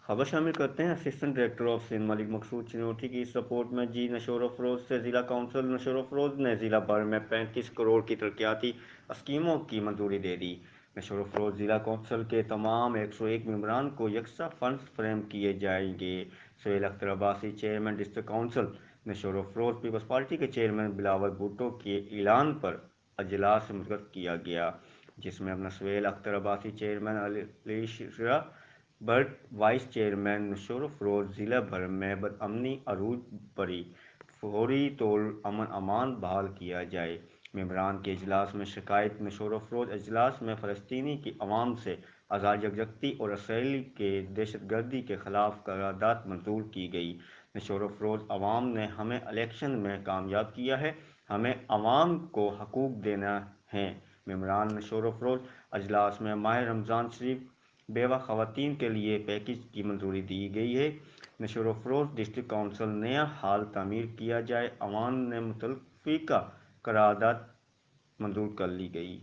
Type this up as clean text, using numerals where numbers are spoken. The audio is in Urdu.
خبر شامل کرتے ہیں اسسٹنٹ ڈائریکٹر آف سندھ ملک مقصود چنوٹی کی اس رپورٹ میں نشور و فروز سے ضلع کونسل نشور و فروز نے ضلع بھر میں 35 کروڑ کی ترقیاتی اسکیموں کی منظوری دے دی۔ نشور و فروز ضلع کونسل کے تمام 101 ممبران کو یکساں فنڈز فراہم کیے جائیں گے۔ Sohail Akhtar Abbasi chairman district council Naushahro و فروز پیپلز پارٹی کے چیئرمین بلاول بھٹو کے اعلان پر اجلاس منعقد کیا گیا، جس میں سہیل اختر عباسی چیئرمین، علی شرح بٹ وائس چیئرمین نشور و فروز ضلع بھر میں بدامنی عروج پڑی، فوری طور امن امان بحال کیا جائے۔ ممبران کے اجلاس میں شکایت نشور و فروز اجلاس میں فلسطینی کی عوام سے آزاد یکجہتی اور اسرائیل کے دہشت گردی کے خلاف قرارداد منظور کی گئی۔ نشور و فروز عوام نے ہمیں الیکشن میں کامیاب کیا ہے، ہمیں عوام کو حقوق دینا ہیں۔ ممبران نشور و فروز اجلاس میں ماہ رمضان شریف بیوہ خواتین کے لیے پیکیج کی منظوری دی گئی ہے۔ نشور و فروز ڈسٹرکٹ کونسل نیا ہال تعمیر کیا جائے، عوام نے متفقہ قرارداد منظور کر لی گئی۔